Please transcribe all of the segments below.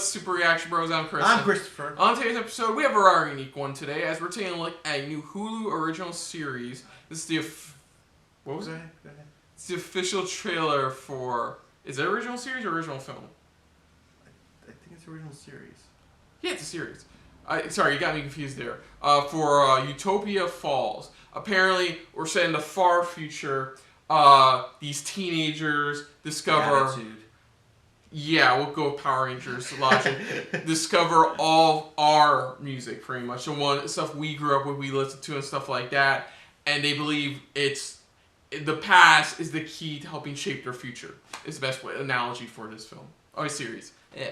Super Reaction Bros? I'm Chris. I'm Christopher. On today's episode, we have a rare unique one today, as we're taking a look at a new Hulu original series. This is the what was it? Go ahead. It's the official trailer for. Is it original series or original film? I think it's original series. Yeah, it's a series. Sorry, you got me confused there. For Utopia Falls. Apparently, we're set in the far future. These teenagers discover. Attitude. Yeah, we'll go with Power Rangers logic. Discover all our music, pretty much. The one stuff we grew up with, we listened to, and stuff like that. And they believe the past is the key to helping shape their future. Is the best analogy for this film. Or series. Yeah.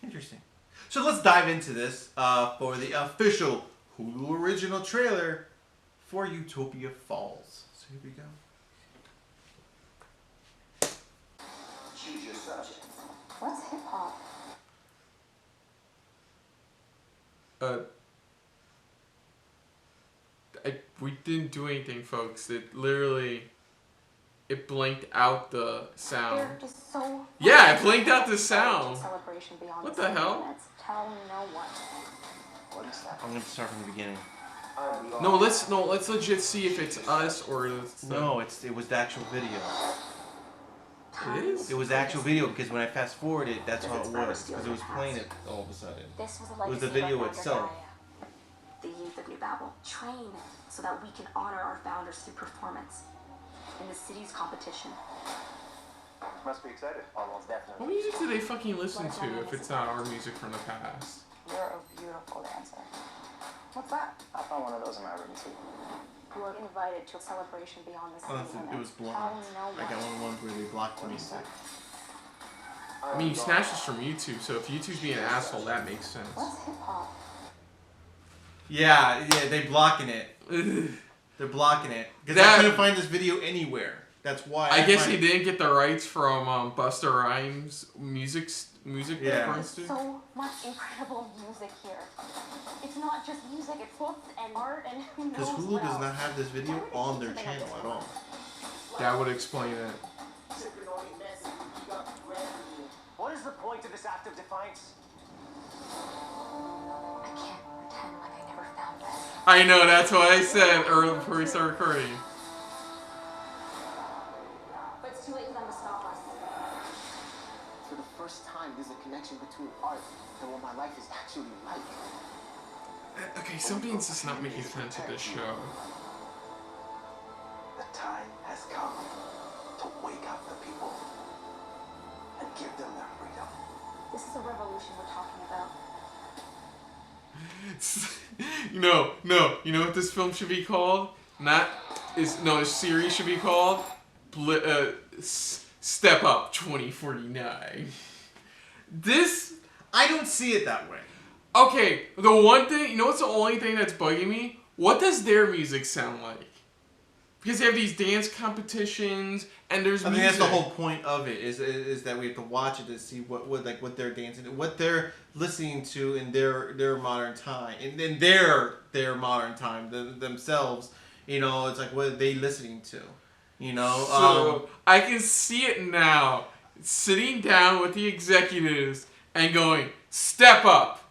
Interesting. So let's dive into this for the official Hulu original trailer for Utopia Falls. So here we go. Choose your subject. What's hip hop? We didn't do anything, folks. It literally, it blinked out the sound. They're just so. Yeah, it blinked out the sound. Celebration beyond What the the hell? limits. Tell no one. What is that? I'm gonna start from the beginning. No, let's legit see if it's us or it's No, it was the actual video. It is? It was the actual video because when I fast forwarded it, that's how it was. Because it was playing it all of a sudden. This was a It was the legacy video of our itself. founder, Gaia. The youth of New Babel train so that we can honor our founders through performance in the city's competition. Must be excited. Almost definitely. What music do they fucking listen to if it's not our music from the past? You're a beautiful dancer. What's that? I found one of those in my room too. You are invited to a celebration beyond the Oh, city limits. it was blocked. Tell no I got one. one of the ones where they blocked the music. I mean, you snatched this from YouTube, so if YouTube's being an asshole, that makes sense. What's hip hop? Yeah, they blocking it. They're blocking it because I couldn't find this video anywhere. That's why. I guess he didn't get the rights from Busta Rhymes' music. Yeah. reference to. So much incredible music here. It's not just music, it's books and art and who knows Because Hulu what does else. not have this video on their channel at all. That would explain it. What is the point of this act of defiance? I can't pretend like I never found this. I know, that's what I said earlier before we started recording. But it's too late for them to stop us. For the first time, there's a connection between art and what my life is actually like. Okay, something's just not making sense with this show. The time has come to wake up the people and give them their freedom. This is a revolution we're talking about. You know what this film should be called? This series should be called Step Up 2049. This, I don't see it that way. okay, the one thing, you know what's the only thing that's bugging me? What does their music sound like? Because they have these dance competitions, and there's I music. think that's the whole point of it is that we have to watch it to see what they're dancing to, what they're listening to in their modern time, in their modern time themselves. You know, it's like what are they listening to? You know, So I can see it now, sitting down with the executives and going, "Step up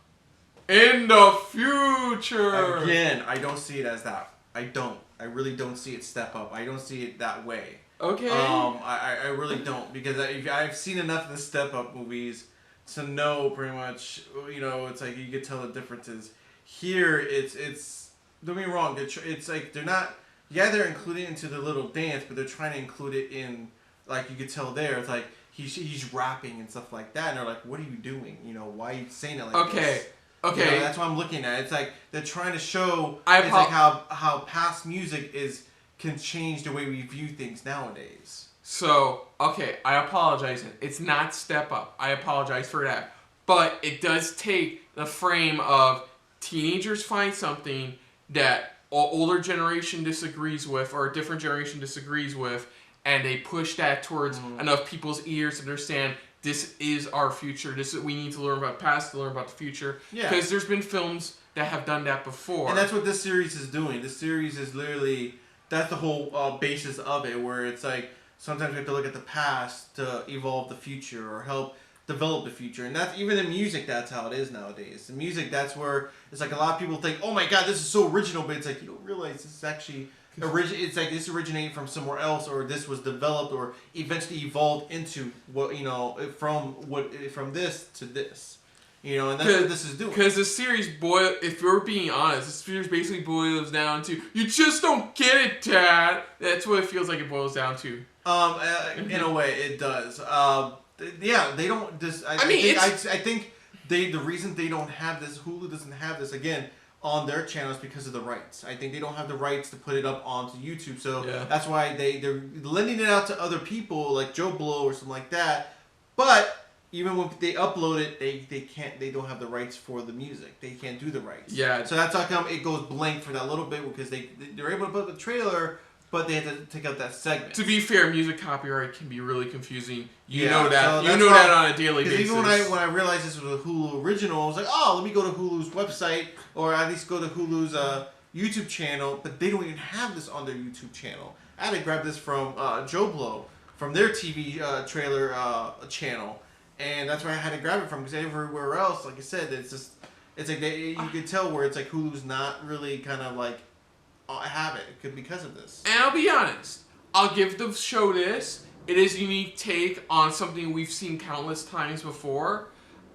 in the future." Again, I don't see it as that. I really don't see it step up. I don't see it that way. Okay. I really don't because I've seen enough of the step up movies to know pretty much. You know, it's like you can tell the differences. Here, it's don't get me wrong. It's like they're not. Yeah, they're including it into the little dance, but they're trying to include it in, like you could tell there. It's like he's rapping and stuff like that, and they're like, "What are you doing? You know, why are you saying it like this?" Okay. You know, that's what I'm looking at. It's like they're trying to show like how past music can change the way we view things nowadays. So, okay, I apologize. It's not Step Up. I apologize for that. But it does take the frame of teenagers find something that older generation disagrees with or a different generation disagrees with, and they push that towards enough people's ears to understand this is our future. We need to learn about the past to learn about the future. Yeah. Because there's been films that have done that before. And that's what this series is doing. This series is literally, that's the whole basis of it, where it's like sometimes we have to look at the past to evolve the future or help develop the future. And that's even in music, that's how it is nowadays. In music, that's where it's like a lot of people think, oh my god, this is so original, but it's like you don't realize this is actually it's like this originated from somewhere else, or this was developed or eventually evolved into what from this to this. You know, and that's what this is doing. Because the series if we're being honest, the series basically boils down to, you just don't get it, Dad. That's what it feels like it boils down to. In a way, it does. Yeah, they don't. I think the reason they don't have this, Hulu doesn't have this again on their channel, is because of the rights. I think they don't have the rights to put it up onto YouTube, so that's why they're lending it out to other people like Joe Blow or something like that. But even when they upload it, they don't have the rights for the music. They can't do the rights. Yeah. So that's how come it goes blank for that little bit, because they're able to put the trailer, but they have to take out that segment. To be fair, music copyright can be really confusing. You know that. So you know that on a daily basis. Even when I realized this was a Hulu original, I was like, oh, let me go to Hulu's website, or at least go to Hulu's YouTube channel. But they don't even have this on their YouTube channel. I had to grab this from Joe Blow, from their TV trailer channel. And that's where I had to grab it from, because everywhere else, like I said, it's like you can tell where it's like Hulu's not really kind of like have it because of this. And I'll be honest, I'll give the show this. It is a unique take on something we've seen countless times before.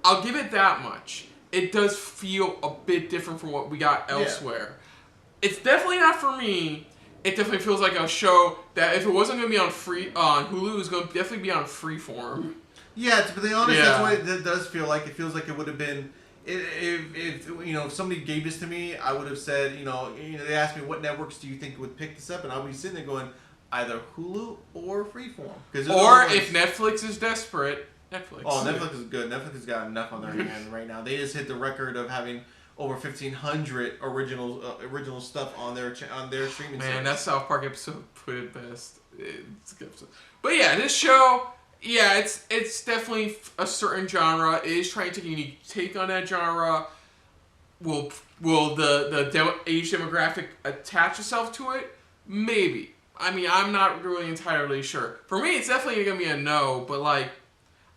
I'll give it that much. It does feel a bit different from what we got elsewhere. Yeah. It's definitely not for me. It definitely feels like a show that if it wasn't going to be on Hulu, it was going to definitely be on Freeform. Yeah, to be honest, that's what it does feel like. It feels like it would have been, if somebody gave this to me, I would have said, they asked me what networks do you think would pick this up, and I'll be sitting there going, either Hulu or Freeform. Or if Netflix is desperate, Netflix. Oh, Netflix is good. Netflix has got enough on their hand right now. They just hit the record of having over 1,500 original stuff on their streaming service. Man, that South Park episode put it best. It's a good episode. But yeah, this show, it's definitely a certain genre. It is trying to take a unique take on that genre. Will the age demographic attach itself to it? Maybe. I mean, I'm not really entirely sure. For me, it's definitely going to be a no, but I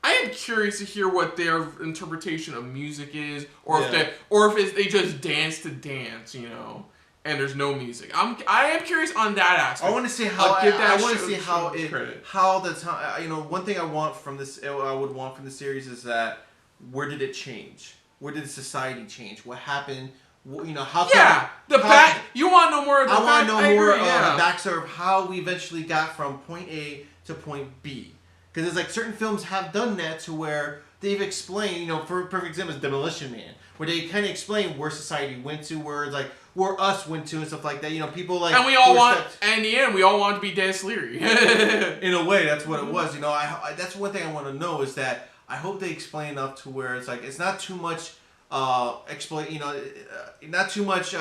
am curious to hear what their interpretation of music is, or if they just dance to dance, and there's no music. I am curious on that aspect. I want to see one thing I want from this, I would want from the series is that where did it change? Where did society change? What happened? You want to know more of the I want to know more of the backstory of how we eventually got from point A to point B. Because it's like certain films have done that to where they've explained, for a perfect example is Demolition Man, where they kind of explain where society went to, where us went to and stuff like that. People like... And we all in the end, we all want to be Dennis Leary. In a way, that's what it was. That's one thing I want to know is that I hope they explain enough to where it's like, it's not too much... not too much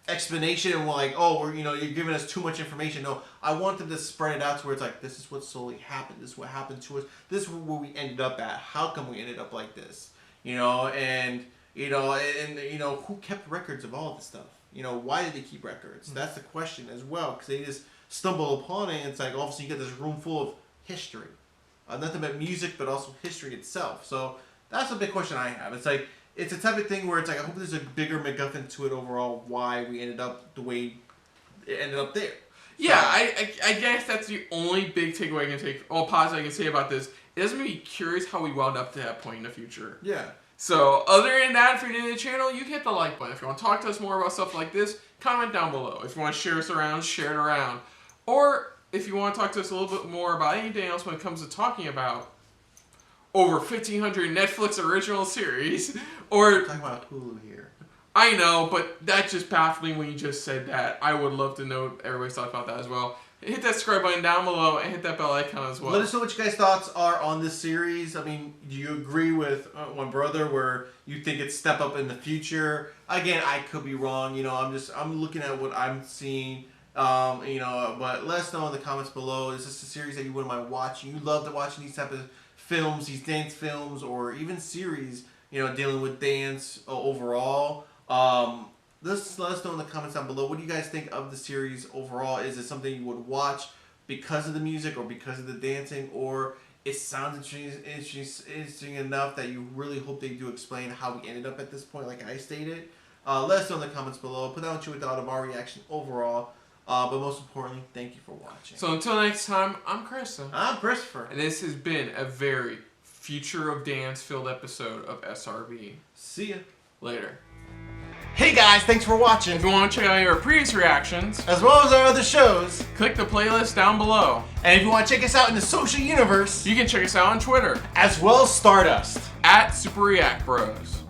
explanation and you're giving us too much information. No, I want them to spread it out to where it's like, this is what slowly happened. This is what happened to us. This is where we ended up at. How come we ended up like this? And who kept records of all this stuff? Why did they keep records? Mm-hmm. That's the question as well, because they just stumble upon it, and it's like, obviously you get this room full of history. Nothing but music, but also history itself. So that's a big question I have. It's like, it's a type of thing where it's like, I hope there's a bigger MacGuffin to it overall, why we ended up the way it ended up there. Yeah, I guess that's the only big takeaway I can take, all positive I can say about this. It doesn't make me curious how we wound up to that point in the future. Yeah. So, other than that, if you're new to the channel, you hit the like button. If you want to talk to us more about stuff like this, comment down below. If you want to share us around, share it around. Or, if you want to talk to us a little bit more about anything else when it comes to talking about over 1,500 Netflix original series, or... We're talking about Hulu here. I know, but that just baffled me when you just said that. I would love to know everybody's thoughts about that as well. Hit that subscribe button down below and hit that bell icon as well. Let us know what you guys' thoughts are on this series. I mean, do you agree with my brother where you think it's step up in the future? Again, I could be wrong. I'm looking at what I'm seeing. But let us know in the comments below. Is this a series that you wouldn't mind watching? You love to watching these type of films, these dance films, or even series, dealing with dance overall. Let us know in the comments down below. What do you guys think of the series overall? Is it something you would watch because of the music or because of the dancing? Or it sounds interesting enough that you really hope they do explain how we ended up at this point, like I stated. Let us know in the comments below. Put down what you thought of our reaction overall. But most importantly, thank you for watching. So until next time, I'm Krista. I'm Christopher. And this has been a very future of dance filled episode of SRB. See ya. Later. Hey guys, thanks for watching. If you want to check out our previous reactions, As well as our other shows. click the playlist down below. And if you want to check us out in the social universe, You can check us out on Twitter as well as Stardust. at Super React Bros.